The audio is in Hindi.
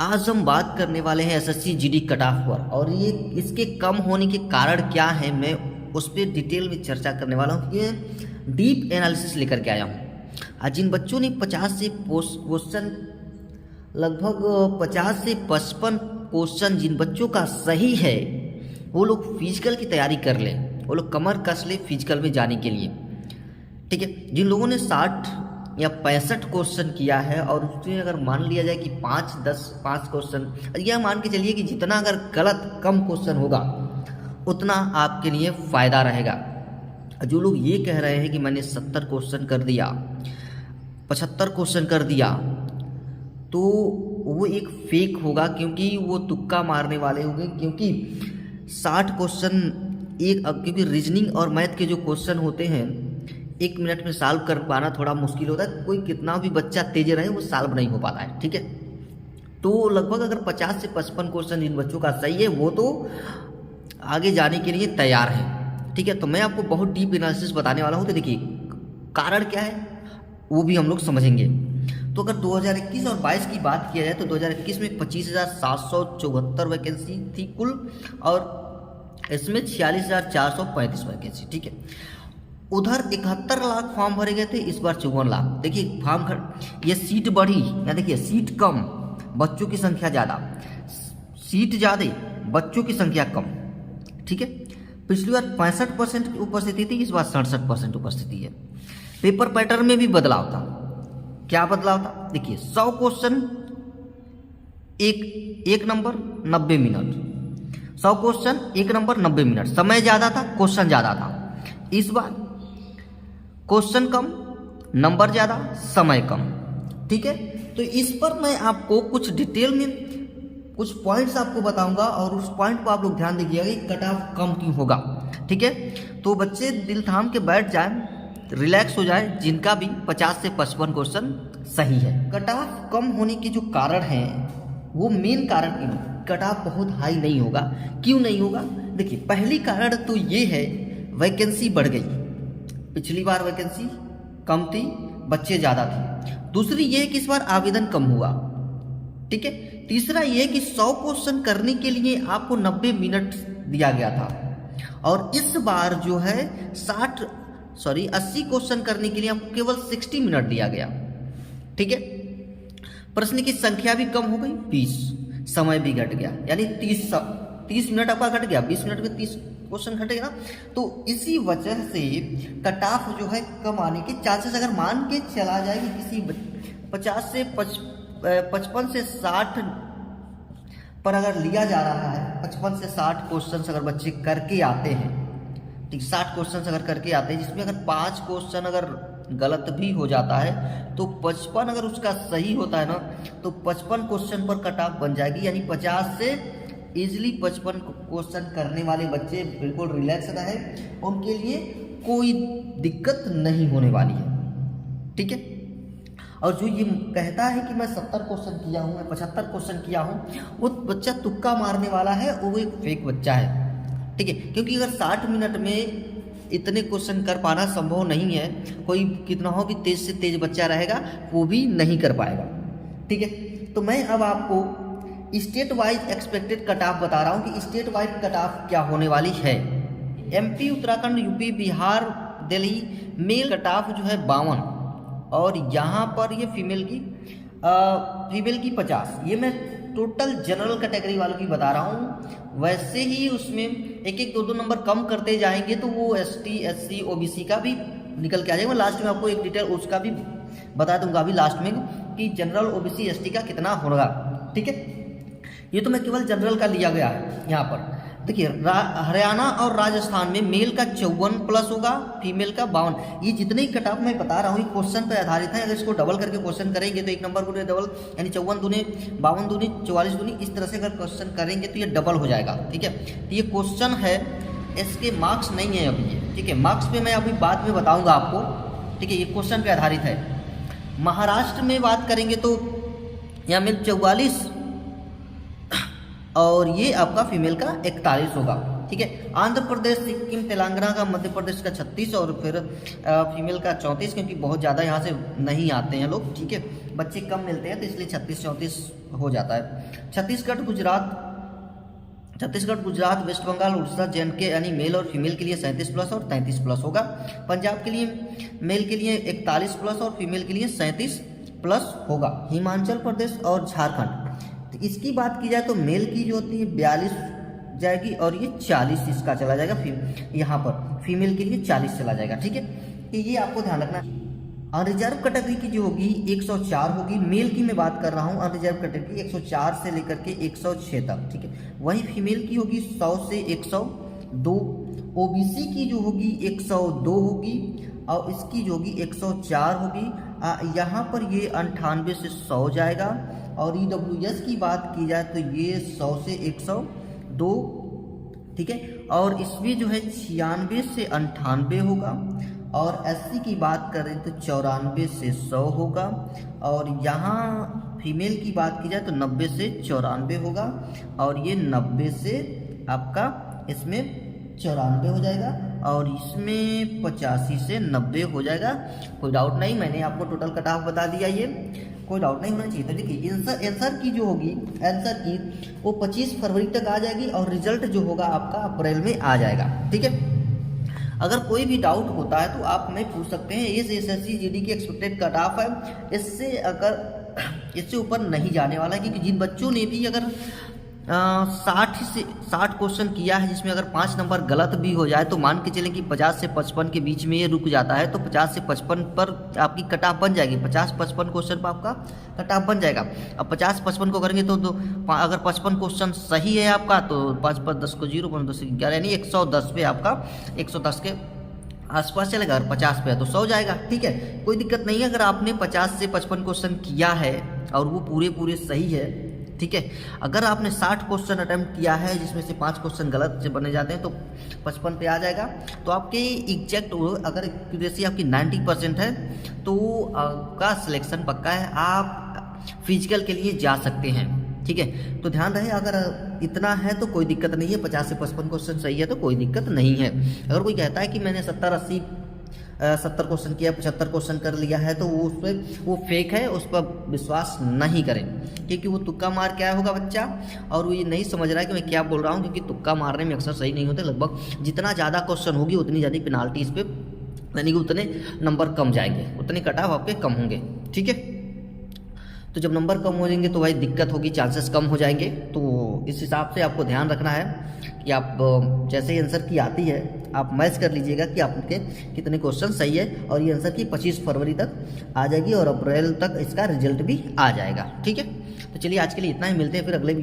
आज हम बात करने वाले हैं एसएससी जीडी कट ऑफ पर, और ये इसके कम होने के कारण क्या है मैं उस पर डिटेल में चर्चा करने वाला हूँ। ये डीप एनालिसिस लेकर के आया हूँ। आज जिन बच्चों ने 50 से क्वेश्चन लगभग 50 से 55 क्वेश्चन जिन बच्चों का सही है वो लोग फिजिकल की तैयारी कर ले, वो लोग कमर कस ले फिजिकल में जाने के लिए। ठीक है, जिन लोगों ने 60 या 65 क्वेश्चन किया है और उसमें अगर मान लिया जाए कि 5 क्वेश्चन, यह मान के चलिए कि जितना अगर गलत कम क्वेश्चन होगा उतना आपके लिए फ़ायदा रहेगा। जो लोग ये कह रहे हैं कि मैंने 70 क्वेश्चन कर दिया, 75 क्वेश्चन कर दिया, तो वो एक फेक होगा, क्योंकि वो तुक्का मारने वाले होंगे। क्योंकि 60 क्वेश्चन क्योंकि रीजनिंग और मैथ के जो क्वेश्चन होते हैं 1 मिनट में सॉल्व कर पाना थोड़ा मुश्किल होता है। कोई कितना भी बच्चा तेज रहे वो सॉल्व नहीं हो पाता है। ठीक है, तो लगभग अगर 50 से 55 क्वेश्चन जिन बच्चों का सही है वो तो आगे जाने के लिए तैयार है। ठीक है, तो मैं आपको बहुत डीप एनालिसिस बताने वाला हूँ। तो देखिए कारण क्या है वो भी हम लोग समझेंगे। तो अगर 2021 और 22 की बात किया जाए तो 2021 में 25,774 वैकेंसी थी कुल, और इसमें 46,435 वैकेंसी। ठीक है, उधर 71 लाख फॉर्म भरे गए थे, इस बार 54 लाख। देखिए ये सीट बढ़ी या देखिए सीट कम, बच्चों की संख्या ज़्यादा, सीट ज़्यादा बच्चों की संख्या कम। ठीक है, पिछली बार 65% उपस्थिति थी, इस बार 67% उपस्थिति है। पेपर पैटर्न में भी बदलाव था। क्या बदलाव था? देखिए 100 क्वेश्चन एक number 90 minute, 100 question 1 number 90 minute, समय ज़्यादा था, क्वेश्चन ज़्यादा था। इस बार क्वेश्चन कम, नंबर ज़्यादा, समय कम। ठीक है, तो इस पर मैं आपको कुछ डिटेल में कुछ पॉइंट्स आपको बताऊंगा, और उस पॉइंट को आप लोग ध्यान दीजिएगा कि कट ऑफ कम क्यों होगा। ठीक है, तो बच्चे दिल थाम के बैठ जाए, रिलैक्स हो जाए, जिनका भी 50 से 55 क्वेश्चन सही है। कट ऑफ कम होने के जो कारण हैं वो मेन कारण क्यों कट ऑफ बहुत हाई नहीं होगा, क्यों नहीं होगा? देखिए पहली कारण तो ये है वैकेंसी बढ़ गई। पिछली बार वैकेंसी कम थी, बच्चे ज़्यादा थे। दूसरी ये है कि इस बार आवेदन कम हुआ। ठीक है, तीसरा ये है कि 100 क्वेश्चन करने के लिए आपको 90 मिनट दिया गया था, और इस बार जो है 80 क्वेश्चन करने के लिए आपको केवल 60 मिनट दिया गया। ठीक है, प्रश्न की संख्या भी कम हो गई, 20, समय भी घट गया, यानी 30 मिनट आपका घट गया, 20 मिनट में 30 क्वेश्चन घटेगा ना। तो इसी वजह से कट ऑफ जो है कम आने के चांसेस, अगर मान के चला जाए कि किसी 50 से 55 से 60 पर अगर लिया जा रहा है, 55 से 60 क्वेश्चन अगर बच्चे करके आते हैं, ठीक 60 क्वेश्चन अगर करके आते हैं, जिसमें अगर 5 क्वेश्चन अगर गलत भी हो जाता है तो 55 अगर उसका सही होता है ना तो 55 क्वेश्चन पर कट ऑफ बन जाएगी। यानी 50 से इजीली 55 क्वेश्चन करने वाले बच्चे बिल्कुल रिलैक्स रहे, उनके लिए कोई दिक्कत नहीं होने वाली है। ठीक है, और जो ये कहता है कि मैं 70 क्वेश्चन किया हूँ, मैं 75 क्वेश्चन किया हूँ, वो बच्चा तुक्का मारने वाला है, वो एक फेक बच्चा है। ठीक है, क्योंकि अगर 60 मिनट में इतने क्वेश्चन कर पाना संभव नहीं है, कोई कितना हो भी तेज से तेज बच्चा रहेगा वो भी नहीं कर पाएगा। ठीक है, तो मैं अब आपको state wise expected cut off बता रहा हूँ कि स्टेट वाइज कट ऑफ क्या होने वाली है। MP, Uttarakhand, UP, Bihar, Delhi male cut off जो है 52, और यहाँ पर ये फीमेल की 50। ये मैं टोटल जनरल कैटेगरी वालों की बता रहा हूँ। वैसे ही उसमें 1-1, 2-2 नंबर कम करते जाएंगे तो वो ST, SC, OBC का भी निकल के आ जाएगा। लास्ट में आपको एक डिटेल उसका भी बता दूंगा अभी लास्ट में कि जनरल, OBC, ST का कितना होगा। ठीक है, ये तो मैं केवल जनरल का लिया गया है यहाँ पर। देखिए हरियाणा और राजस्थान में मेल का 54+ होगा, फीमेल का 52। ये जितने ही कट ऑफ मैं बता रहा हूँ ये क्वेश्चन पर आधारित है। अगर इसको डबल करके क्वेश्चन करेंगे तो 1 नंबर को डबल, यानी 54 दूनी 52 दूनी 44 दूनी, इस तरह से अगर क्वेश्चन करेंगे तो ये डबल हो जाएगा। ठीक है, तो ये क्वेश्चन है, इसके मार्क्स नहीं है अभी ये। ठीक है, मार्क्स पे मैं अभी बाद में बताऊँगा आपको। ठीक है, ये क्वेश्चन पर आधारित है। महाराष्ट्र में बात करेंगे तो यहाँ मेल 44 और ये आपका फीमेल का 41 होगा। ठीक है। आंध्र प्रदेश, सिक्किम, तेलंगाना का, मध्य प्रदेश का 36 और फिर फीमेल का 34, क्योंकि बहुत ज़्यादा यहाँ से नहीं आते हैं लोग, ठीक है, बच्चे कम मिलते हैं तो इसलिए 36-34 हो जाता है। छत्तीसगढ़, गुजरात, वेस्ट बंगाल, उड़ीसा, जे&के यानी मेल और फीमेल के लिए 37+ और 33+ होगा। पंजाब के लिए मेल के लिए 41+ और फीमेल के लिए 37+ होगा। हिमाचल प्रदेश और झारखंड, तो इसकी बात की जाए तो मेल की जो होती है 42 जाएगी और ये 40 इसका चला जाएगा, यहाँ पर फीमेल के लिए 40 चला जाएगा, ठीक है। तो ये आपको ध्यान रखना है। अनरिजर्व कैटेगरी की जो होगी 104 होगी, मेल की मैं बात कर रहा हूँ। अनरिजर्व कैटेगरी 104 से लेकर के 106 तक, ठीक है। वहीं फीमेल की होगी 100 से 102। ओबीसी की जो होगी 102 होगी और इसकी जो होगी 104 होगी। यहाँ पर ये 98 से 100 जाएगा। और ईडब्ल्यूएस की बात की जाए तो ये 100 से 102, ठीक है। और इसमें जो है 96 से 98 होगा। और एससी की बात करें तो 94 से 100 होगा। और यहाँ फीमेल की बात की जाए तो 90 से 94 होगा। और ये 90 से आपका इसमें 94 हो जाएगा और इसमें 85 से 90 हो जाएगा। कोई डाउट नहीं, मैंने आपको टोटल कट ऑफ बता दिया, ये कोई डाउट नहीं होना चाहिए। तो देखिए आंसर की जो होगी, आंसर की वो 25 फरवरी तक आ जाएगी और रिजल्ट जो होगा आपका अप्रैल में आ जाएगा, ठीक है। अगर कोई भी डाउट होता है तो आप हमें पूछ सकते हैं। ये एसएससी जीडी की एक्सपेक्टेड कट ऑफ है, इससे ऊपर नहीं जाने वाला है, क्योंकि जिन बच्चों ने भी अगर 60 क्वेश्चन किया है जिसमें अगर 5 नंबर गलत भी हो जाए तो मान के चलें कि 50 से 55 के बीच में ये रुक जाता है, तो 50 से 55 पर आपकी कट ऑफ बन जाएगी। 50-55 क्वेश्चन पर आपका कट ऑफ बन जाएगा। अब 50-55 को करेंगे तो अगर 55 क्वेश्चन सही है आपका तो 5-5-10 को 0, 10 11 यानी 110 पे आपका 110 के आसपास चलेगा। अगर 50 पे है तो 100 जाएगा, ठीक है, कोई दिक्कत नहीं है। अगर आपने 50 से 55 क्वेश्चन किया है और वो पूरे सही है, ठीक है। अगर आपने 60 क्वेश्चन अटेम्प्ट किया है जिसमें से 5 क्वेश्चन गलत से बने जाते हैं तो 55 पे आ जाएगा। तो आपके एग्जैक्ट अगर एक्यूरेसी आपकी 90% है तो आपका सिलेक्शन पक्का है, आप फिजिकल के लिए जा सकते हैं, ठीक है। तो ध्यान रहे, अगर इतना है तो कोई दिक्कत नहीं है। 50 से 55 क्वेश्चन सही है तो कोई दिक्कत नहीं है। अगर कोई कहता है कि मैंने 70 क्वेश्चन किया, 75 क्वेश्चन कर लिया है, तो वो उस पर वो फेक है, उस पर विश्वास नहीं करें, क्योंकि वो तुक्का मार के आया होगा बच्चा और वो ये नहीं समझ रहा है कि मैं क्या बोल रहा हूँ, क्योंकि तुक्का मारने में अक्सर सही नहीं होते। लगभग जितना ज़्यादा क्वेश्चन होगी उतनी ज़्यादा पेनाल्टी इस पर, यानी कि उतने नंबर कम जाएंगे, उतने कट ऑफ आपके कम होंगे, ठीक है। तो जब नंबर कम हो जाएंगे तो भाई दिक्कत होगी, चांसेस कम हो जाएंगे। तो इस हिसाब से आपको ध्यान रखना है कि आप जैसे ही आंसर की आती है आप मैच कर लीजिएगा कि आपके कितने क्वेश्चन सही है। और ये आंसर की 25 फरवरी तक आ जाएगी और अप्रैल तक इसका रिजल्ट भी आ जाएगा, ठीक है। तो चलिए आज के लिए इतना ही, मिलते हैं फिर अगले